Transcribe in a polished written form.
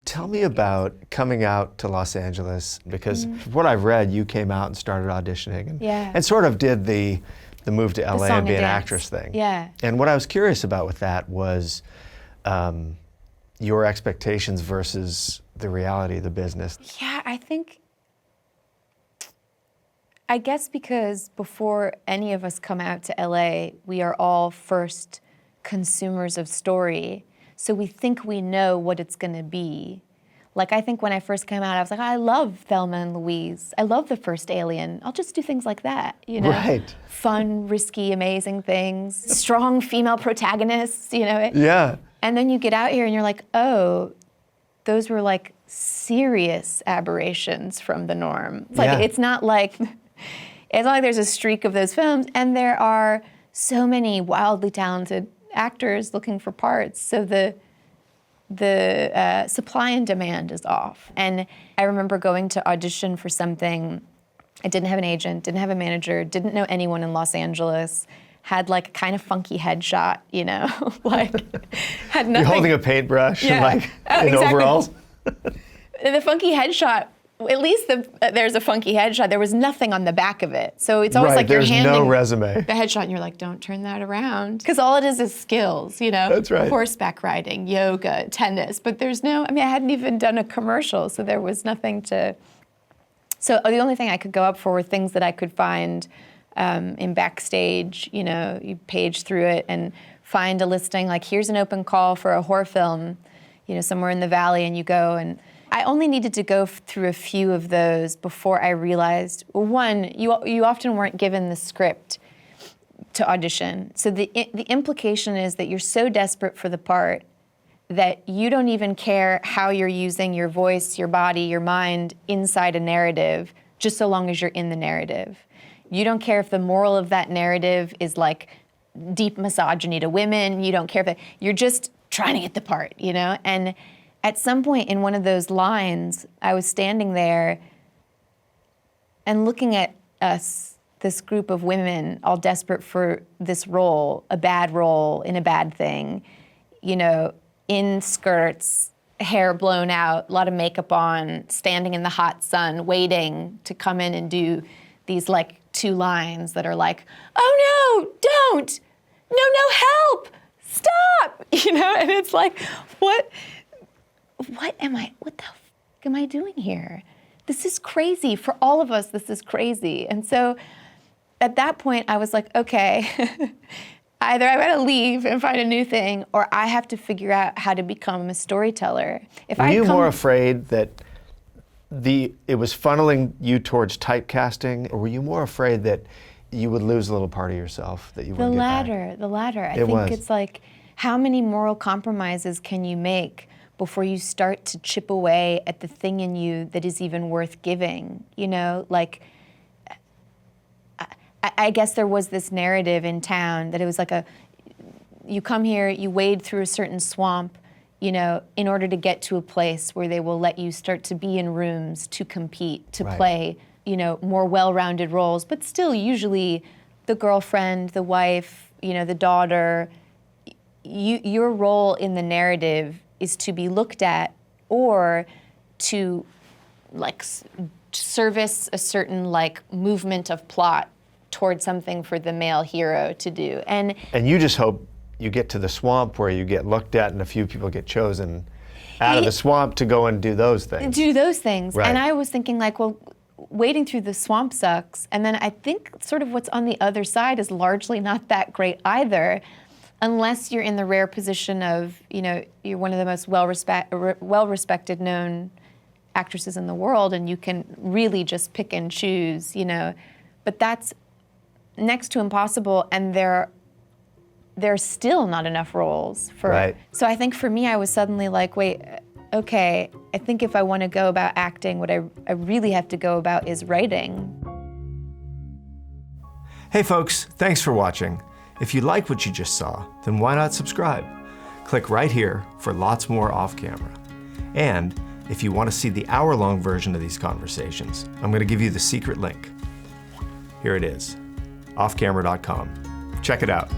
Tell me about coming out to Los Angeles, because from what I've read, you came out and started auditioning and sort of did the move to LA and be an actress thing. Yeah. And what I was curious about with that was your expectations versus the reality of the business. Yeah, I guess because before any of us come out to LA, we are all first consumers of story. So we think we know what it's gonna be. Like, I think when I first came out, I was like, I love Thelma and Louise. I love The First Alien. I'll just do things like that, you know? Right. Fun, risky, amazing things. Strong female protagonists, you know? Yeah. And then you get out here and you're like, oh, those were like serious aberrations from the norm. It's like, it's not like there's a streak of those films, and there are so many wildly talented actors looking for parts. So the supply and demand is off. And I remember going to audition for something. I didn't have an agent, didn't have a manager, didn't know anyone in Los Angeles, had like a kind of funky headshot, you know, like had nothing. You're holding a paintbrush and like in exactly. overalls. The funky headshot, at least there's a funky headshot. There was nothing on the back of it. So it's almost like you're handing no resume. the headshot and you're like, don't turn that around. Because all it is skills, you know? That's right. Horseback riding, yoga, tennis. But there's no, I hadn't even done a commercial, so there was nothing to. So the only thing I could go up for were things that I could find in Backstage. You know, you page through it and find a listing like, here's an open call for a horror film, you know, somewhere in the Valley, and you go. And I only needed to go through a few of those before I realized, one, you often weren't given the script to audition. So the implication is that you're so desperate for the part that you don't even care how you're using your voice, your body, your mind inside a narrative, just so long as you're in the narrative. You don't care if the moral of that narrative is like deep misogyny to women. You don't care if you're just trying to get the part, you know? And at some point in one of those lines, I was standing there and looking at us, this group of women, all desperate for this role, a bad role in a bad thing, you know, in skirts, hair blown out, a lot of makeup on, standing in the hot sun, waiting to come in and do these like 2 lines that are like, oh no, don't, no, help, stop, you know? And it's like, what the fuck am I doing here? This is crazy. For all of us, this is crazy. And so at that point, I was like, okay, either I gotta leave and find a new thing, or I have to figure out how to become a storyteller. Were you more afraid that it was funneling you towards typecasting, or were you more afraid that you would lose a little part of yourself that you wouldn't get back? The latter. I think it's like, how many moral compromises can you make before you start to chip away at the thing in you that is even worth giving, you know? Like, I guess there was this narrative in town that it was like you come here, you wade through a certain swamp, you know, in order to get to a place where they will let you start to be in rooms to compete, to play, you know, more well-rounded roles, but still usually the girlfriend, the wife, you know, the daughter. Your role in the narrative is to be looked at or to like service a certain like movement of plot towards something for the male hero to do. And you just hope you get to the swamp where you get looked at and a few people get chosen out of the swamp to go and do those things. Right. And I was thinking like, well, wading through the swamp sucks. And then I think sort of what's on the other side is largely not that great either, unless you're in the rare position of, you know, you're one of the most well-respected known actresses in the world, and you can really just pick and choose, you know. But that's next to impossible, and there's still not enough roles for. Right. So I think for me, I was suddenly like, wait, okay, I think if I want to go about acting, what I really have to go about is writing. Hey folks, thanks for watching. If you like what you just saw, then why not subscribe? Click right here for lots more off camera. And if you want to see the hour-long version of these conversations, I'm going to give you the secret link. Here it is, offcamera.com. Check it out.